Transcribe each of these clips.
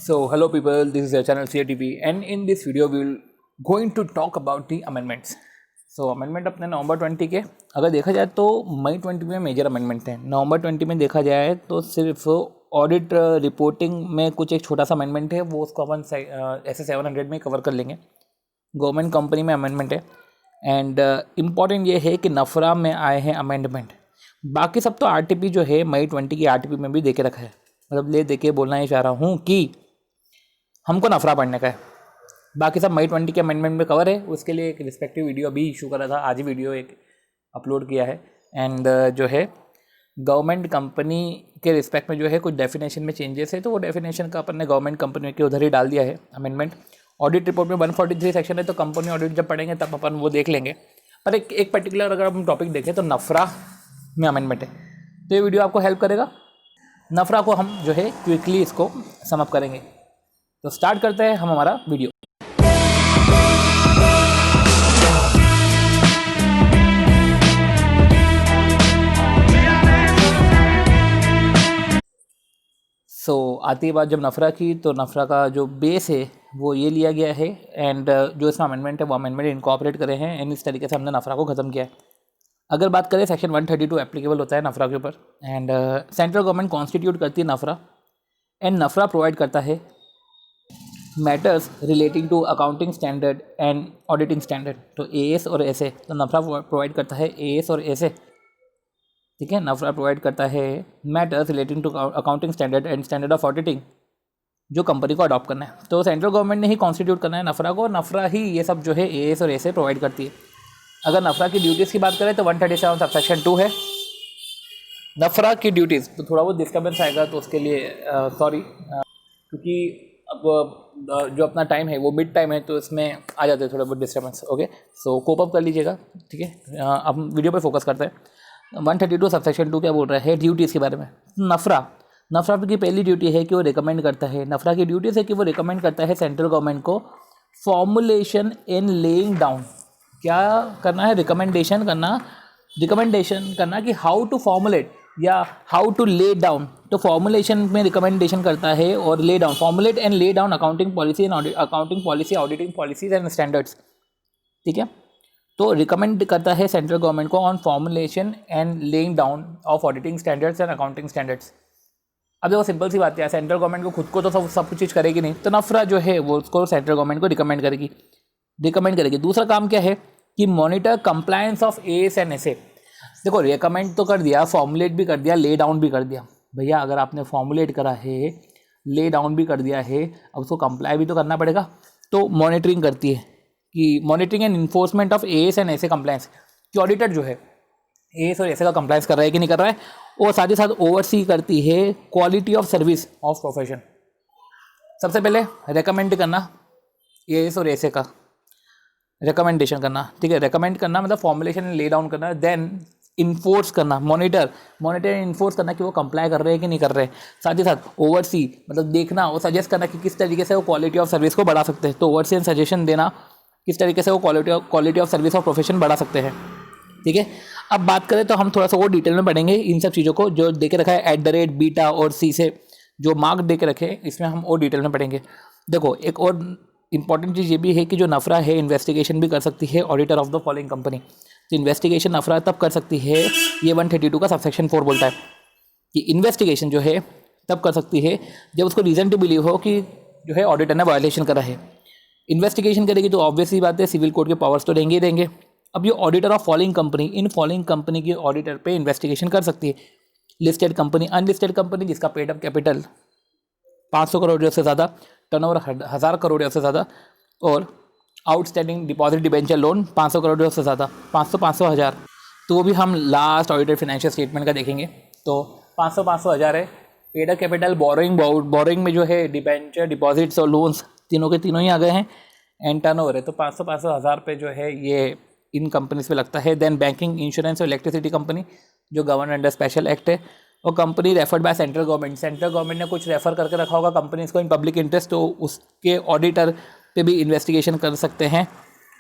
So hello people, this is your channel CATV and in this video we will going to talk about the amendments. So amendment अपने नवंबर 20 के अगर देखा जाए तो मई 20 में major amendment है। नवंबर 20 में देखा जाए तो सिर्फ ऑडिट रिपोर्टिंग में कुछ एक छोटा सा अमेंडमेंट है, वो उसको अपन ऐसे 700 में कवर कर लेंगे। गवर्नमेंट कंपनी में अमेंडमेंट है एंड इम्पॉर्टेंट ये है कि नफरा में आए हैं अमेंडमेंट। बाकी सब तो आरटीपी जो है मई 20 की आरटीपी में भी देके रखा है। मतलब ले देके बोलना ये चाह रहा हूँ कि हमको नफरा पढ़ने का है। बाकी सब मई 20 के अमेंडमेंट में कवर है। उसके लिए एक रिस्पेक्टिव वीडियो अभी इशू करा था, आज ही वीडियो एक अपलोड किया है। एंड जो है गवर्नमेंट कंपनी के रिस्पेक्ट में जो है कुछ डेफिनेशन में चेंजेस है, तो वो डेफिनेशन का अपन ने गवर्नमेंट कंपनी के उधर ही डाल दिया है अमेंडमेंट। ऑडिट रिपोर्ट में 143 सेक्शन है, तो कंपनी ऑडिट जब पढ़ेंगे तब अपन वो देख लेंगे। पर एक पर्टिकुलर अगर हम टॉपिक देखें तो नफरा में अमेंडमेंट है, तो ये वीडियो आपको हेल्प करेगा। नफरा को हम जो है क्विकली इसको सम अप करेंगे। तो स्टार्ट करते हैं हम हमारा वीडियो। आती है बात जब नफरा की, तो नफरा का जो बेस है वो ये लिया गया है एंड जो इसमें अमेंडमेंट है वो अमेंडमेंट इनकॉर्पोरेट करे हैं एंड इस तरीके से हमने नफरा को ख़त्म किया है। अगर बात करें सेक्शन 132 एप्लीकेबल होता है नफरा के ऊपर एंड सेंट्रल गवर्नमेंट कॉन्स्टिट्यूट करती है नफरा एंड नफरा प्रोवाइड करता है matters relating to accounting standard and auditing standard. तो एएस और एसए, तो नफरा प्रोवाइड करता है एएस और एसए, ठीक है। नफरा प्रोवाइड करता है matters relating to accounting standard and standard of auditing, जो कंपनी को अडॉप्ट करना है। तो सेंट्रल गवर्नमेंट ने ही कॉन्स्टिट्यूट करना है नफरा को, नफरा ही ये सब जो है एएस और एसए प्रोवाइड करती है। अगर नफरा की ड्यूटीज़ की बात करें तो 137 सबसेक्शन 2 है नफरा की ड्यूटीज़। तो थोड़ा बहुत डिस्टर्बेंस आएगा तो उसके लिए सॉरी, क्योंकि अब जो अपना टाइम है वो मिड टाइम है, तो इसमें आ जाते हैं थोड़ा बहुत डिस्टर्बेंस। ओके, सो कोप अप कर लीजिएगा, ठीक है। अब हम वीडियो पे फोकस करते हैं। 132 सबसेक्शन 2 क्या बोल रहा है ड्यूटीज़ के बारे में। नफरा की पहली ड्यूटी है कि वो रिकमेंड करता है, नफरा की ड्यूटीज़ है कि वो रिकमेंड करता है सेंट्रल गवर्नमेंट को फॉर्मुलेशन इन लेइंग डाउन। क्या करना है? रिकमेंडेशन करना कि हाउ टू फॉर्मुलेट या हाउ टू ले डाउन। तो फॉर्मुलेशन में रिकमेंडेशन करता है और lay down, formulate and lay down accounting policy auditing policies and standards, ठीक है। तो रिकमेंड करता है सेंट्रल गवर्नमेंट को on formulation and laying down of auditing standards and accounting standards. अब देखो सिंपल सी बात है, सेंट्रल गवर्नमेंट को खुद को तो सब कुछ चीज़ करेगी नहीं, तो नफरा जो है वो उसको सेंट्रल गवर्नमेंट को रिकमेंड करेगी। दूसरा काम क्या है कि monitor compliance of AS and SA. देखो रिकमेंड तो कर दिया, फॉर्मुलेट भी कर दिया, ले डाउन भी कर दिया। भैया अगर आपने फॉर्मुलेट करा है, ले डाउन भी कर दिया है, अब उसको कंप्लाई भी तो करना पड़ेगा। तो मॉनिटरिंग करती है कि monitoring and enforcement of AS and SA compliance, कि ऑडिटर जो है एएस और एसए का कंप्लायंस कर रहा है कि नहीं कर रहा है। और साथ ही साथ ओवरसी करती है quality of service of profession. सबसे पहले रिकमेंड करना एएस और एसए का, रिकमेंडेशन करना, ठीक है। रिकमेंड करना मतलब फॉर्मुलेशन ले डाउन करना, देन इन्फोर्स करना, मॉनिटर इन्फोर्स करना कि वो कंप्लाई कर रहे हैं कि नहीं कर रहे हैं। साथ ही साथ ओवरसी मतलब देखना और सजेस्ट करना कि किस तरीके से वो क्वालिटी ऑफ सर्विस को बढ़ा सकते हैं। तो ओवरसी एंड सजेशन देना किस तरीके से वो quality of service of profession बढ़ा सकते हैं, ठीक है। अब बात करें तो हम थोड़ा सा और डिटेल में पढ़ेंगे इन सब चीज़ों को, जो दे के रखा है @ बीटा और सी से जो मार्क दे के रखे, इसमें हम और डिटेल में पढ़ेंगे। देखो एक और इंपॉर्टेंट चीज़ ये भी है कि जो नफरा है इन्वेस्टिगेशन भी कर सकती है auditor of the following company. तो इन्वेस्टिगेशन नफरा तब कर सकती है, ये 132 का सबसेक्शन 4 बोलता है कि इन्वेस्टिगेशन जो है तब कर सकती है जब उसको रीज़न टू बिलीव हो कि जो है ऑडिटर ने वायलेशन करा है। इन्वेस्टिगेशन करेगी तो ऑब्वियसली बात है सिविल कोर्ट के पावर्स तो देंगे ही देंगे। अब ये auditor of following company, in following company की ऑडिटर पे इन्वेस्टिगेशन कर सकती है। लिस्टेड कंपनी, अनलिस्टेड कंपनी जिसका पेड अप कैपिटल 500 करोड़ से ज़्यादा, टर्नओवर 1000 करोड़ से ज़्यादा, और outstanding deposit debenture loan 500 crore से ज़्यादा, 500 हज़ार, तो वो भी हम लास्ट ऑडिटेड फाइनेंशियल स्टेटमेंट का देखेंगे। तो 500 हज़ार है। पेड अप कैपिटल, बोरिंग में जो है डिबेंचर, डिपॉजिट्स और लोन्स तीनों के तीनों ही आ गए हैं। एंड टर्नओवर है तो 500 हज़ार पे जो है ये इन कंपनीज पे लगता है। देन बैंकिंग, इंश्योरेंस और इलेक्ट्रिसिटी कंपनी जो गवर्न अंडर स्पेशल एक्ट है, और company referred by central government ने कुछ रेफर करके रखा होगा कंपनीज को इन पब्लिक इंटरेस्ट, तो उसके ऑडिटर पे भी इन्वेस्टिगेशन कर सकते हैं।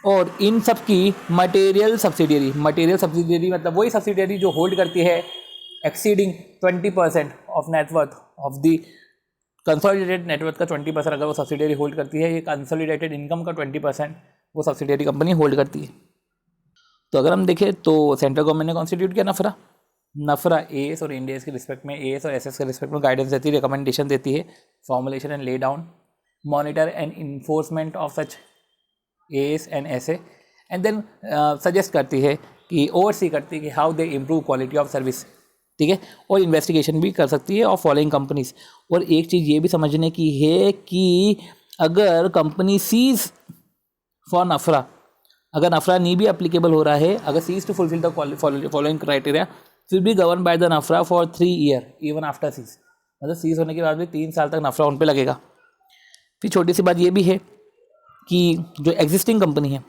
और इन सब की मटेरियल सब्सिडियरी मतलब वही सब्सिडियरी जो होल्ड करती है exceeding 20% of net worth of the consolidated net worth का 20% अगर वो सब्सिडियरी होल्ड करती है, ये कंसोलिडेटेड इनकम का 20% वो सब्सिडियरी कंपनी होल्ड करती है। तो अगर हम देखें तो सेंट्रल गवर्नमेंट ने कॉन्स्टिट्यूट किया नफरा एएस और इंडिया के रिस्पेक्ट में, एएस और एसएस के रिस्पेक्ट में गाइडेंस देती है, रिकमेंडेशन देती है, formulation and lay down, monitor and enforcement of such AS and SA, and then suggest करती है कि ओवरसी करती है कि how they improve quality of service, ठीक है, और इन्वेस्टिगेशन भी कर सकती है ऑफ फॉलोइंग कंपनीज। और एक चीज़ ये भी समझने की है कि अगर कंपनी सीज फॉर नफरा, अगर नफरा नहीं भी अप्लीकेबल हो रहा है, अगर cease to fulfil the following criteria फिर भी govern by the NFRA for 3 year even after cease, मतलब सीज होने के बाद भी 3 साल तक नफरा उन पे लगेगा। फिर छोटी सी बात ये भी है कि जो एग्जिस्टिंग कंपनी है,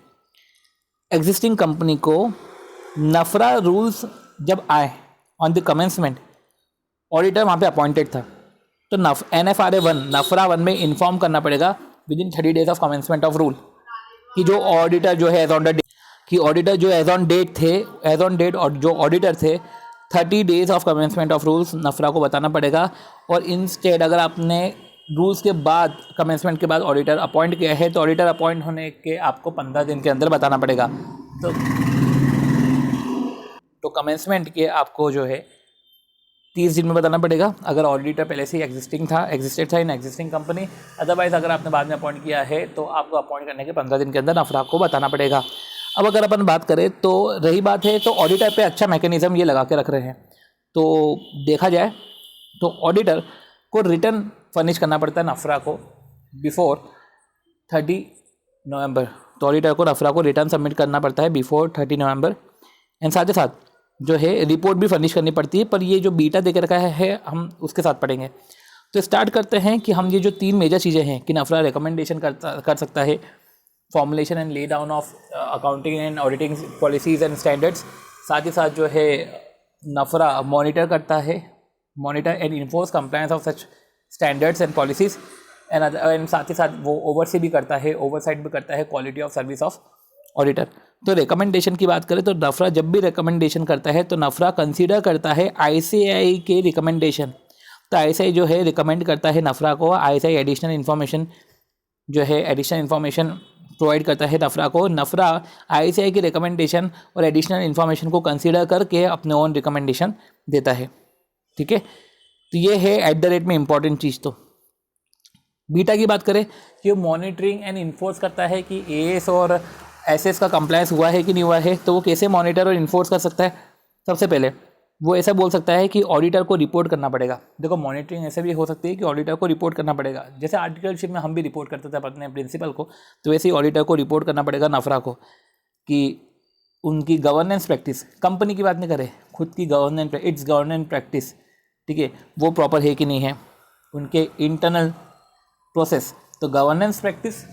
एग्जिस्टिंग कंपनी को नफरा रूल्स जब आए ऑन द कमेंसमेंट, ऑडिटर वहाँ पे अपॉइंटेड था, तो NFRA 1 नफरा 1 में इन्फॉर्म करना पड़ेगा within 30 days of commencement of rule कि जो ऑडिटर जो है एज ऑन द डेट, कि ऑडिटर जो एज ऑन डेट थे, एज ऑन डेट और जो ऑडिटर थे 30 days of commencement of rules NFRA को बताना पड़ेगा। और इंस्टेड अगर आपने रूल्स के बाद, कमेंसमेंट के बाद ऑडिटर अपॉइंट किया है, तो ऑडिटर अपॉइंट होने के आपको 15 दिन के अंदर बताना पड़ेगा। तो कमेंसमेंट के आपको जो है 30 दिन में बताना पड़ेगा अगर ऑडिटर पहले से ही एग्जिस्टेड था इन एग्जिस्टिंग कंपनी। अदरवाइज अगर आपने बाद में अपॉइंट किया है तो आपको अपॉइंट करने के 15 दिन के अंदर नफरा को बताना पड़ेगा। अब अगर अपन बात करें तो रही बात है तो ऑडिटर पे अच्छा मैकेनिज्म ये लगा के रख रहे हैं। तो देखा जाए तो ऑडिटर को रिटर्न फर्निश करना पड़ता है नफरा को बिफोर 30 नवंबर। तो ऑडिटर को नफरा को रिटर्न सबमिट करना पड़ता है बिफोर 30 नवंबर। एंड साथ ही साथ जो है रिपोर्ट भी फर्निश करनी पड़ती है, पर ये जो बीटा देकर रखा है हम उसके साथ पढ़ेंगे। तो स्टार्ट करते हैं कि हम ये जो 3 मेजर चीज़ें हैं कि नफरा रिकमेंडेशन कर सकता है, formulation and lay down of accounting and auditing policies and standards, साथ ही साथ जो है नफरा मॉनिटर करता है, monitor and enforce compliance of such standards and policies, and साथ ही साथ वो ओवरसी भी करता है, ओवरसाइट भी करता है quality of service of auditor. तो रिकमेंडेशन की बात करें तो नफरा जब भी रिकमेंडेशन करता है तो नफरा कंसीडर करता है ICAI के रिकमेंडेशन। तो ICAI जो है रिकमेंड करता है नफरा को, ICAI एडिशनल इन्फॉर्मेशन जो है एडिशनल इन्फॉर्मेशन प्रोवाइड करता है नफरा को। नफरा ICAI के रिकमेंडेशन और एडिशनल इन्फॉर्मेशन को कंसीडर करके अपने ओन रिकमेंडेशन देता है, ठीक है। तो ये है एट द रेट में इंपॉर्टेंट चीज़। तो बीटा की बात करें कि वो मॉनिटरिंग एंड इन्फोर्स करता है कि एएस और एसएस का कंप्लायंस हुआ है कि नहीं हुआ है। तो वो कैसे मॉनिटर और इन्फोर्स कर सकता है? सबसे पहले वो ऐसा बोल सकता है कि ऑडिटर को रिपोर्ट करना पड़ेगा। देखो मॉनिटरिंग ऐसे भी हो सकती है कि ऑडिटर को रिपोर्ट करना पड़ेगा, जैसे आर्टिकलशिप में हम भी रिपोर्ट करते थे अपने प्रिंसिपल को, तो वैसे ही ऑडिटर को रिपोर्ट करना पड़ेगा नफरा को कि उनकी गवर्नेंस प्रैक्टिस, कंपनी की बात नहीं करें, खुद की गवर्नेंस प्रैक्टिस, ठीक है, वो प्रॉपर है कि नहीं है, उनके इंटरनल प्रोसेस, तो गवर्नेंस प्रैक्टिस,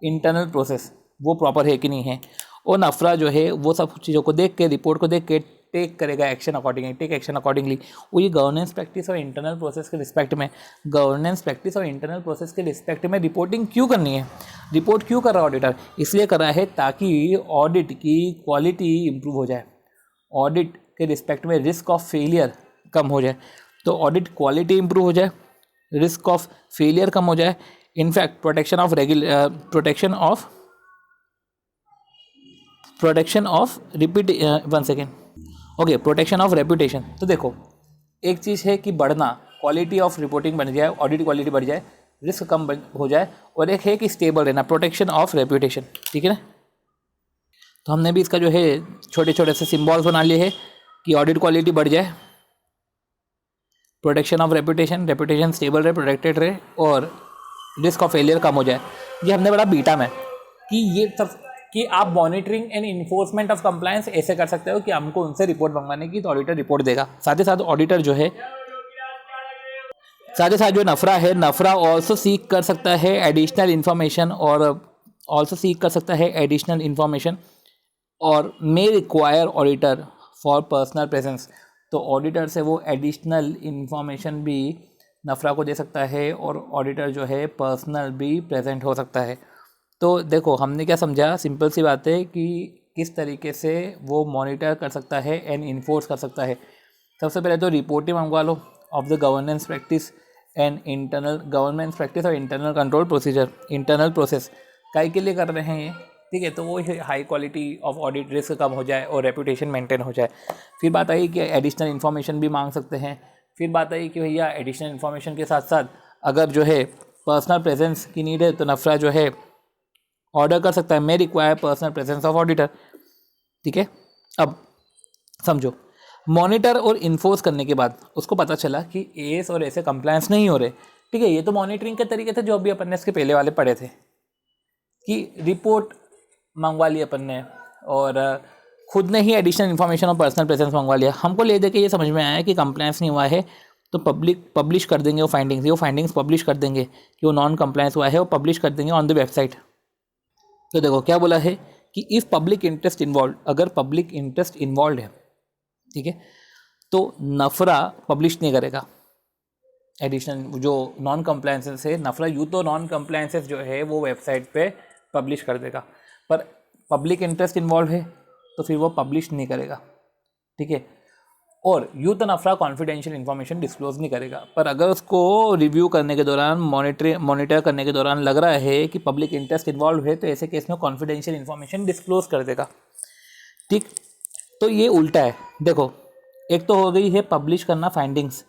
इंटरनल प्रोसेस वो प्रॉपर है कि नहीं है। और नफरा जो है वो सब चीज़ों को देख के, रिपोर्ट को देख के टेक करेगा एक्शन अकॉर्डिंगली। वो ये गवर्नेंस प्रैक्टिस और इंटरनल प्रोसेस के रिस्पेक्ट में, रिपोर्टिंग क्यों करनी है, रिपोर्ट क्यों कर रहा है ऑडिटर? इसलिए कर रहा है ताकि ऑडिट की क्वालिटी इंप्रूव हो जाए, ऑडिट के रिस्पेक्ट में रिस्क ऑफ फेलियर कम हो जाए। तो ऑडिट क्वालिटी इंप्रूव हो जाए, रिस्क ऑफ फेलियर कम हो जाए, इनफैक्ट प्रोटेक्शन ऑफ रेपुटेशन। तो देखो एक चीज़ है कि बढ़ना, क्वालिटी ऑफ रिपोर्टिंग बन जाए, ऑडिट क्वालिटी बढ़ जाए, रिस्क कम हो जाए, और एक है कि स्टेबल रहना, प्रोटेक्शन ऑफ रेपुटेशन, ठीक है ना। तो हमने भी इसका जो है छोटे छोटे से सिम्बॉल्स बना लिए हैं कि ऑडिट क्वालिटी बढ़ जाए, प्रोटेक्शन ऑफ रेपुटेशन स्टेबल रहे, प्रोटेक्टेड रहे, और रिस्क ऑफ फेलियर कम हो जाए। ये हमने बड़ा बीटा में कि ये सब कि आप monitoring and enforcement of compliance ऐसे कर सकते हो कि हमको उनसे रिपोर्ट मंगवाने की, तो ऑडिटर रिपोर्ट देगा। साथ ही साथ ऑडिटर जो है, साथ ही साथ जो नफरा है, नफरा ऑल्सो सीक कर सकता है एडिशनल इन्फॉर्मेशन और may require auditor for personal presence. तो ऑडिटर से वो एडिशनल इन्फॉर्मेशन भी नफरा को दे सकता है और ऑडिटर जो है पर्सनल भी प्रेजेंट हो सकता है। तो देखो हमने क्या समझा, सिंपल सी बात है कि किस तरीके से वो मॉनिटर कर सकता है एंड इन्फोर्स कर सकता है। सबसे पहले तो रिपोर्टिंग मंगवा लो of the governance practice and internal government practice और internal control procedure, internal process काय के लिए कर रहे हैं ये, ठीक है। तो वो high quality of audit, risk कम हो जाए और रेपुटेशन मेंटेन हो जाए। फिर बात आई कि एडिशनल इन्फॉर्मेशन भी मांग सकते हैं। फिर बात आई कि भैया एडिशनल इन्फॉर्मेशन के साथ साथ अगर जो है पर्सनल प्रेजेंस की नीड है तो नफरा जो है ऑर्डर कर सकता है, may require personal presence of auditor, ठीक है। अब समझो, मॉनिटर और इन्फोर्स करने के बाद उसको पता चला कि एएस और ऐसे कंप्लायंस नहीं हो रहे, ठीक है। ये तो मॉनिटरिंग के तरीके थे जो अभी अपन ने इसके पहले वाले पढ़े थे कि रिपोर्ट मंगवा ली अपन ने और खुद ने ही एडिशनल इन्फॉर्मेशन और पर्सनल प्रेजेंस मंगवा लिया। हमको ले दे के ये समझ में आया कि कंप्लायंस नहीं हुआ है तो पब्लिश कर देंगे वो फाइंडिंग्स पब्लिश कर देंगे कि वो नॉन कंप्लायंस हुआ है, वो पब्लिश कर देंगे ऑन द वेबसाइट। तो देखो क्या बोला है कि इफ़ पब्लिक इंटरेस्ट इन्वॉल्व, अगर पब्लिक इंटरेस्ट इन्वॉल्व है, ठीक है, तो नफरा पब्लिश नहीं करेगा एडिशनल जो नॉन कंप्लायंसेस है। नफरा यूँ तो नॉन कंप्लायंसेस जो है वो वेबसाइट पे पब्लिश कर देगा, पर पब्लिक इंटरेस्ट इन्वॉल्व है तो फिर वो पब्लिश नहीं करेगा, ठीक है। और यूँ तो नफरा कॉन्फिडेंशियल इन्फॉर्मेशन डिस्क्लोज नहीं करेगा, पर अगर उसको रिव्यू करने के दौरान, मॉनिटर करने के दौरान लग रहा है कि पब्लिक इंटरेस्ट इन्वॉल्व है तो ऐसे केस में कॉन्फिडेंशियल इन्फॉर्मेशन डिस्क्लोज कर देगा, ठीक। तो ये उल्टा है। देखो, एक तो हो गई है पब्लिश करना फाइंडिंग्स,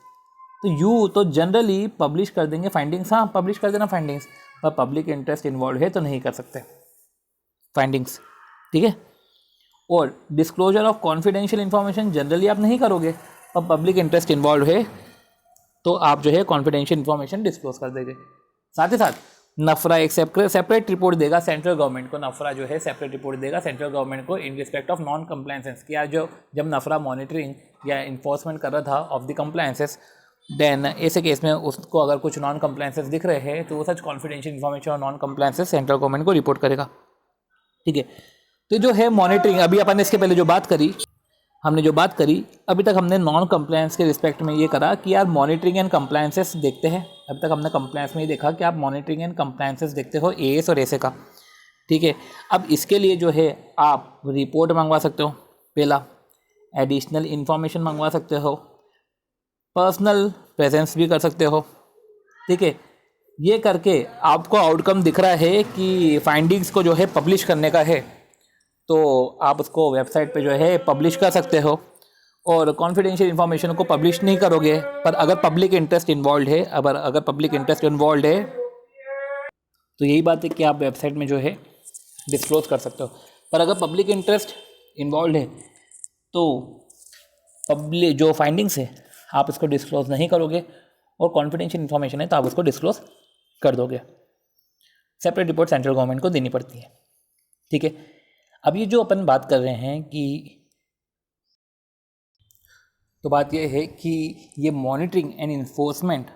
तो यू तो जनरली पब्लिश कर देंगे फाइंडिंग्स, हाँ पब्लिश कर देना फाइंडिंग्स, पर पब्लिक इंटरेस्ट इन्वॉल्व है तो नहीं कर सकते फाइंडिंग्स, ठीक है। और disclosure of confidential information generally आप नहीं करोगे, पर पब्लिक इंटरेस्ट इन्वॉल्व है तो आप जो है कॉन्फिडेंशियल इन्फॉर्मेशन डिस्क्लोज कर देंगे। साथ ही साथ नफरा एक सेपरेट रिपोर्ट देगा सेंट्रल गवर्नमेंट को, नफरा जो है सेपरेट रिपोर्ट देगा सेंट्रल गवर्नमेंट को in respect of non compliances, कि आज जो जब नफरा मॉनिटरिंग या इन्फोर्समेंट कर रहा था ऑफ द कंप्लायंसेस, देन ऐसे केस में उसको अगर कुछ नॉन कंप्लायंसेस दिख रहे हैं तो वो सच कॉन्फिडेंशियल इन्फॉर्मेशन और नॉन कंप्लायंसेस सेंट्रल गवर्नमेंट को रिपोर्ट करेगा, ठीक है। तो जो है मॉनिटरिंग, अभी अपन ने इसके पहले जो बात करी, अभी तक हमने नॉन कंप्लायंस के रिस्पेक्ट में ये करा कि यार मॉनिटरिंग एंड कंप्लायंसेस देखते हैं। अभी तक हमने कंप्लायंस में ये देखा कि आप मॉनिटरिंग एंड कंप्लायंसेस देखते हो एएस और ऐसे का, ठीक है। अब इसके लिए जो है आप रिपोर्ट मंगवा सकते हो, पहला एडिशनल इन्फॉर्मेशन मंगवा सकते हो, पर्सनल प्रेजेंस भी कर सकते हो, ठीक है। ये करके आपको आउटकम दिख रहा है कि फाइंडिंग्स को जो है पब्लिश करने का है तो आप उसको वेबसाइट पे जो है पब्लिश कर सकते हो, और कॉन्फिडेंशियल इन्फॉर्मेशन को पब्लिश नहीं करोगे। पर अगर पब्लिक इंटरेस्ट इन्वॉल्व है, अगर पब्लिक इंटरेस्ट इन्वॉल्व है तो यही बात है कि आप वेबसाइट में जो है डिस्क्लोज कर सकते हो। पर अगर पब्लिक इंटरेस्ट इन्वॉल्व है तो पब्लिक जो फाइंडिंग्स है आप इसको डिस्क्लोज नहीं करोगे, और कॉन्फिडेंशियल इन्फॉर्मेशन है तो आप उसको डिस्क्लोज कर दोगे। सेपरेट रिपोर्ट सेंट्रल गवर्नमेंट को देनी पड़ती है, ठीक है। अब ये जो अपन बात कर रहे हैं कि, तो बात ये है कि ये मॉनिटरिंग एंड इन्फोर्समेंट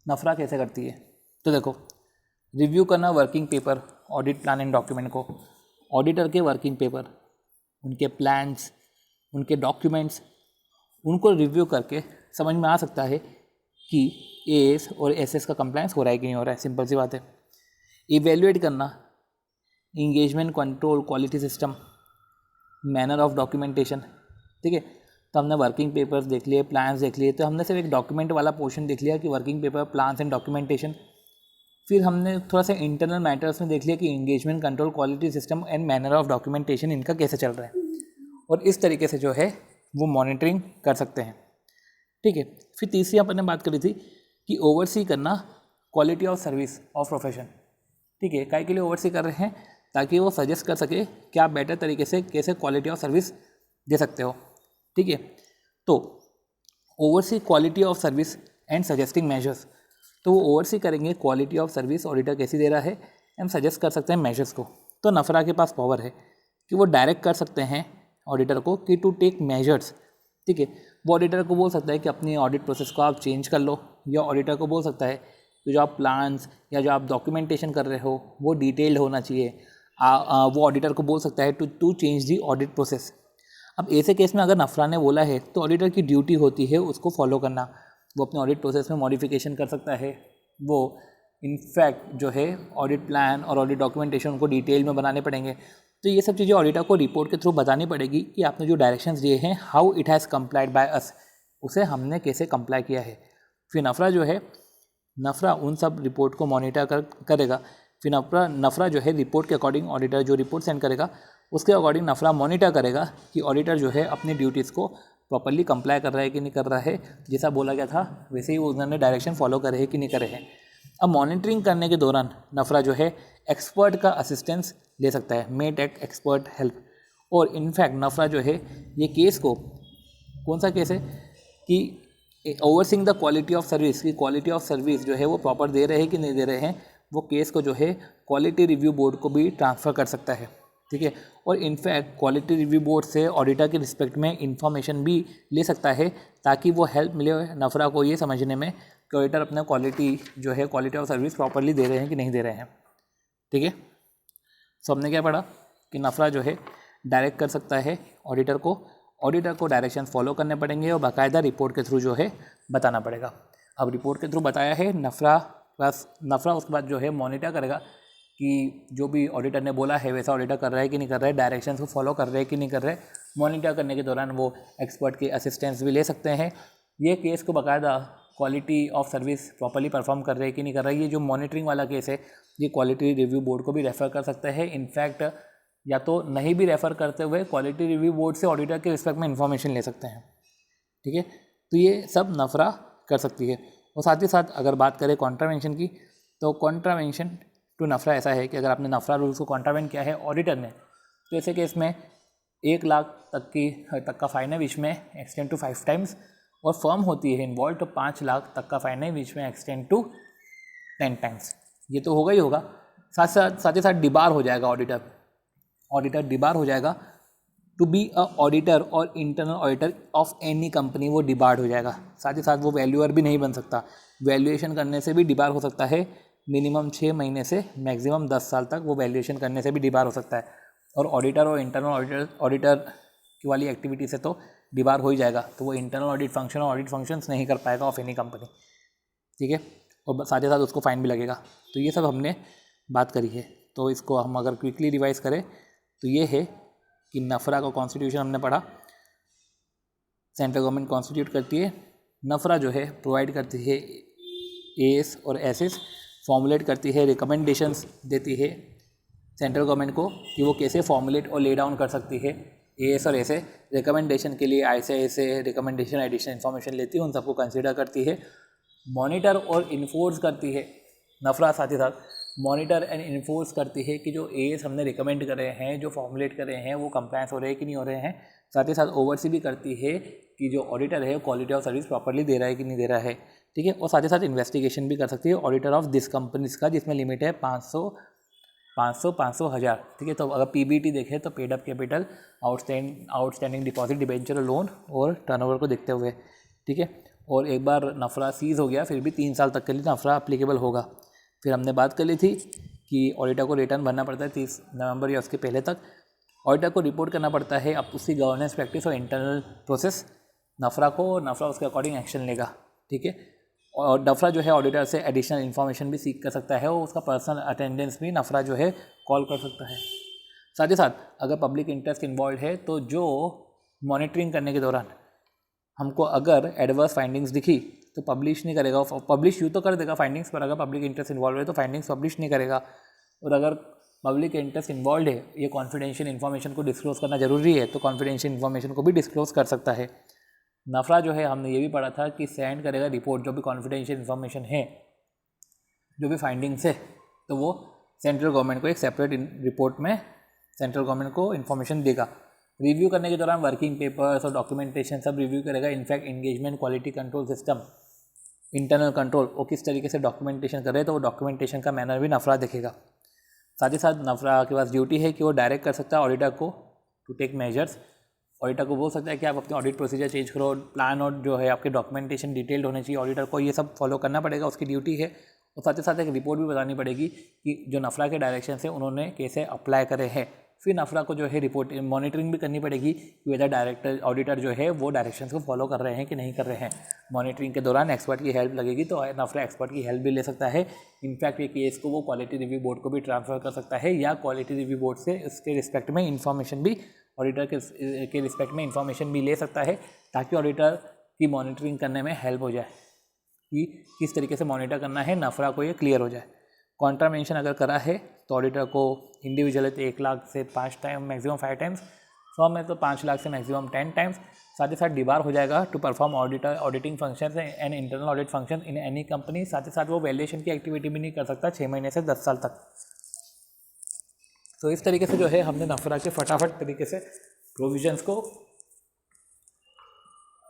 नफरा कैसे करती है। तो देखो, रिव्यू करना working paper, audit plan and document को, ऑडिटर के वर्किंग पेपर, उनके प्लान्स, उनके डॉक्यूमेंट्स, उनको रिव्यू करके समझ में आ सकता है कि एएस और एसएस का कंप्लायंस हो रहा है कि नहीं हो रहा है। सिंपल सी बात है। इवेल्युएट करना, engagement control, quality system, manner of documentation, ठीक है। तो हमने वर्किंग पेपर्स देख लिए, प्लान्स देख लिए, तो हमने सिर्फ एक डॉक्यूमेंट वाला पोर्शन देख लिया कि working paper, plans and documentation. फिर हमने थोड़ा सा इंटरनल मैटर्स में देख लिया कि engagement control, quality system and manner of documentation इनका कैसे चल रहा है, और इस तरीके से जो है वो मॉनिटरिंग कर सकते हैं, ठीक है। फिर तीसरी अपन ने बात करी थी कि ओवरसी करना quality of service of profession, ठीक है। काय के लिए ओवरसी कर रहे हैं, ताकि वो सजेस्ट कर सके कि आप बेटर तरीके से कैसे क्वालिटी ऑफ सर्विस दे सकते हो, ठीक है। तो oversee quality of service and suggesting measures, तो वो ओवरसी करेंगे क्वालिटी ऑफ सर्विस ऑडिटर कैसी दे रहा है, एंड सजेस्ट कर सकते हैं मेजर्स को। तो नफरा के पास पावर है कि वो डायरेक्ट कर सकते हैं ऑडिटर को कि टू टेक मेजर्स, ठीक है। वो ऑडिटर को बोल सकता है कि अपनी ऑडिट प्रोसेस को आप चेंज कर लो, या ऑडिटर को बोल सकता है कि जो आप प्लान्स या जो आप डॉक्यूमेंटेशन कर रहे हो वो डिटेल्ड होना चाहिए। वो ऑडिटर को बोल सकता है to change the audit process. अब ऐसे केस में अगर नफरा ने बोला है तो ऑडिटर की ड्यूटी होती है उसको फॉलो करना। वो अपने ऑडिट प्रोसेस में मॉडिफिकेशन कर सकता है, वो इनफैक्ट जो है ऑडिट प्लान और ऑडिट डॉक्यूमेंटेशन उनको डिटेल में बनाने पड़ेंगे। तो ये सब चीज़ें ऑडिटर को रिपोर्ट के थ्रू बतानी पड़ेगी कि आपने जो डायरेक्शंस दिए हैं, how it has complied by us, उसे हमने कैसे कंप्लाई किया है। फिर नफरा जो है, नफरा उन सब रिपोर्ट को मॉनिटर करेगा। फिर नफरा जो है रिपोर्ट के अकॉर्डिंग, ऑडिटर जो रिपोर्ट सेंड करेगा उसके अकॉर्डिंग नफरा मॉनिटर करेगा कि ऑडिटर जो है अपनी ड्यूटीज़ को प्रॉपर्ली कंप्लाई कर रहा है कि नहीं कर रहा है, जैसा बोला गया था वैसे ही उन्होंने डायरेक्शन फॉलो करे है कि नहीं करे हैं। अब मॉनिटरिंग करने के दौरान नफरा जो है एक्सपर्ट का असिस्टेंस ले सकता है, मे टेक एक्सपर्ट हेल्प। और इनफैक्ट नफरा जो है ये केस को, कौन सा केस है कि overseeing the quality of service, की क्वालिटी ऑफ सर्विस जो है वो प्रॉपर दे रहे हैं कि नहीं दे रहे हैं, वो केस को जो है क्वालिटी रिव्यू बोर्ड को भी ट्रांसफ़र कर सकता है, ठीक है। और इनफैक्ट क्वालिटी रिव्यू बोर्ड से ऑडिटर के रिस्पेक्ट में इंफॉर्मेशन भी ले सकता है ताकि वो हेल्प मिले नफरा को ये समझने में कि ऑडिटर अपना क्वालिटी जो है, क्वालिटी ऑफ सर्विस प्रॉपरली दे रहे हैं कि नहीं दे रहे हैं, ठीक है। सो हमने क्या पढ़ा कि नफरा जो है डायरेक्ट कर सकता है ऑडिटर को डायरेक्शन फॉलो करने पड़ेंगे और बाकायदा रिपोर्ट के थ्रू जो है बताना पड़ेगा। अब रिपोर्ट के थ्रू बताया है नफरा, प्लस नफरा उसके बाद जो है मॉनिटर करेगा कि जो भी ऑडिटर ने बोला है वैसा ऑडिटर कर रहा है कि नहीं कर रहा है, डायरेक्शन को फॉलो कर रहे हैं कि नहीं कर रहे। मॉनिटर करने के दौरान वो एक्सपर्ट की असिस्टेंस भी ले सकते हैं। ये केस को बाकायदा quality of service properly perform कर रहे हैं कि नहीं कर रहा है, ये जो मॉनिटरिंग वाला केस है ये क्वालिटी रिव्यू बोर्ड को भी रेफ़र कर सकते हैं। इनफैक्ट या तो नहीं भी रेफ़र करते हुए क्वालिटी रिव्यू बोर्ड से ऑडिटर के रिस्पेक्ट में इंफॉर्मेशन ले सकते हैं, ठीक है। तो ये सब नफरा कर सकती है। और साथ ही साथ अगर बात करें कॉन्ट्रावेंशन की, तो कॉन्ट्रावेंशन टू नफरा ऐसा है कि अगर आपने नफरा रूल्स को कॉन्ट्रावेंट किया है ऑडिटर ने, तो ऐसे केस में 1 लाख तक का फाइन है, विच में एक्सटेंड टू 5 टाइम्स, और फर्म होती है इन्वॉल्व तो 5 लाख तक का फाइन है, विच में एक्सटेंड टू 10 टाइम्स। ये तो होगा ही होगा। साथ ही साथ डिबार हो जाएगा ऑडिटर डिबार हो जाएगा। टू बी अ ऑडिटर और internal auditor of any company वो डिबार्ड हो जाएगा। साथ ही साथ वो वैल्यूअर भी नहीं बन सकता, वैल्यूएशन करने से भी डिबार हो सकता है। मिनिमम 6 महीने से मैक्सिमम 10 साल तक वो वैल्यूएशन करने से भी डिबार हो सकता है। और ऑडिटर और इंटरनल ऑडिटर की वाली एक्टिविटी से तो डिबार हो ही जाएगा, तो वो इंटरनल ऑडिट फंक्शन और ऑडिट फंक्शंस नहीं कर पाएगा ऑफ एनी कंपनी, ठीक है। और साथ ही साथ उसको फाइन भी लगेगा। तो ये सब हमने बात करी है। तो इसको हम अगर क्विकली रिवाइज करें तो ये है कि नफरा का कॉन्स्टिट्यूशन हमने पढ़ा, सेंट्रल गवर्नमेंट कॉन्स्टिट्यूट करती है। नफरा जो है प्रोवाइड करती है एएस और एसएस, फॉर्मुलेट करती है, रिकमेंडेशंस देती है सेंट्रल गवर्नमेंट को कि वो कैसे फॉर्मुलेट और ले डाउन कर सकती है एएस और ऐसे। रिकमेंडेशन के लिए ऐसे रिकमेंडेशन एडिशनल इन्फॉर्मेशन लेती है, उन सबको कंसिडर करती है। मॉनिटर और इन्फोर्स करती है नफरा, साथ ही साथ मॉनिटर एंड इन्फोर्स करती है कि जो एएस हमने रिकमेंड करे हैं, जो फॉर्मुलेट करे हैं, वो कंप्लायंस हो रहे हैं कि नहीं हो रहे हैं। साथ ही साथ ओवरसी भी करती है कि जो ऑडिटर है क्वालिटी ऑफ सर्विस प्रॉपर्ली दे रहा है कि नहीं दे रहा है, ठीक है। और साथ ही साथ इन्वेस्टिगेशन भी कर सकती है ऑडिटर ऑफ दिस कंपनीज का, जिसमें लिमिट है 500 1000, ठीक है। तो अगर पीबीटी देखें तो paid up capital, outstanding deposit, debenture, loan और टर्नओवर को देखते हुए, ठीक है। और एक बार नफरा सीज हो गया फिर भी 3 साल तक के लिए नफरा अप्लीकेबल होगा। फिर हमने बात कर ली थी कि ऑडिटर को रिटर्न भरना पड़ता है 30 नवंबर या उसके पहले तक। ऑडिटर को रिपोर्ट करना पड़ता है अब उसकी गवर्नेंस प्रैक्टिस और इंटरनल प्रोसेस नफरा को, नफरा उसके अकॉर्डिंग एक्शन लेगा, ठीक है। और नफरा जो है ऑडिटर से एडिशनल इन्फॉर्मेशन भी सीख कर सकता है और उसका पर्सनल अटेंडेंस भी नफरा जो है कॉल कर सकता है। साथ ही साथ अगर पब्लिक इंटरेस्ट इन्वॉल्व है तो जो मॉनिटरिंग करने के दौरान हमको अगर एडवर्स फाइंडिंग्स दिखी तो पब्लिश नहीं करेगा। पब्लिश यूँ तो कर देगा फाइंडिंग्स, पर अगर पब्लिक इंटरेस्ट इन्वॉल्व है तो फाइंडिंग्स पब्लिश नहीं करेगा। और अगर पब्लिक इंटरेस्ट इन्वॉल्व है, ये कॉन्फिडेंशियल इन्फॉर्मेशन को डिस्क्लोज करना जरूरी है, तो कॉन्फिडेंशियल इन्फॉर्मेशन को भी डिस्क्लोज कर सकता है। नफरा जो है हमने ये भी पढ़ा था कि सेंड करेगा रिपोर्ट, जो भी कॉन्फिडेंशियल इन्फॉर्मेशन है, जो भी फाइंडिंग्स है, तो वो सेंट्रल गवर्नमेंट को एक सेपरेट रिपोर्ट में सेंट्रल गवर्नमेंट को इन्फॉर्मेशन देगा। रिव्यू करने के दौरान वर्किंग पेपर्स और डॉक्यूमेंटेशन सब रिव्यू करेगा। In fact engagement, quality control system, internal control, वो किस तरीके से डॉक्यूमेंटेशन कर रहे हैं तो वो डॉक्यूमेंटेशन का मैनर भी नफरा देखेगा। साथ ही साथ नफरा के पास ड्यूटी है कि वो डायरेक्ट कर सकता है ऑडिटर को टू टेक मेजर्स। ऑडिटर को बोल सकता है कि आप अपने ऑडिट प्रोसीजर चेंज करो, प्लान और जो है आपके डॉक्यूमेंटेशन डिटेल्ड होने चाहिए, ऑडिटर को ये सब फॉलो करना पड़ेगा, उसकी ड्यूटी है। और साथ ही साथ एक रिपोर्ट भी बतानी पड़ेगी कि जो नफरा के डायरेक्शन से उन्होंने कैसे अप्लाई करे हैं। फिर नफरा को जो है रिपोर्ट मॉनिटरिंग भी करनी पड़ेगी कि वेदर डायरेक्टर ऑडिटर जो है वो डायरेक्शंस को फॉलो कर रहे हैं कि नहीं कर रहे हैं। मॉनिटरिंग के दौरान एक्सपर्ट की हेल्प लगेगी तो नफरा एक्सपर्ट की हेल्प भी ले सकता है। इनफैक्ट ये केस को वो क्वालिटी रिव्यू बोर्ड को भी ट्रांसफ़र कर सकता है या क्वालिटी रिव्यू बोर्ड से इसके रिस्पेक्ट में इंफॉर्मेशन भी ऑडिटर के रिस्पेक्ट में इंफॉर्मेशन भी ले सकता है ताकि ऑडिटर की मॉनिटरिंग करने में हेल्प हो जाए। कि किस तरीके से मॉनिटर करना है नफरा को ये क्लियर हो जाए। कॉन्ट्रावेंशन अगर करा है तो ऑडिटर को इंडिविजुअल तो 1 लाख से 5 टाइम मैक्सिमम 5 टाइम्स, फर्म है तो 5 लाख से मैक्सिमम 10 टाइम्स। साथ ही साथ डिबार हो जाएगा to perform auditing function and internal audit function in any company. साथ ही साथ वो वैल्यूएशन की एक्टिविटी भी नहीं कर सकता 6 महीने से 10 साल तक। तो इस तरीके से जो है हमने नफरा के फटाफट तरीके से प्रोविजंस को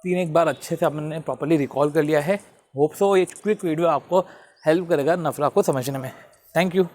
3 बार अच्छे से हमने प्रॉपर्ली रिकॉल कर लिया है। होप सो ये क्विक वीडियो आपको हेल्प करेगा नफरा को समझने में। Thank you.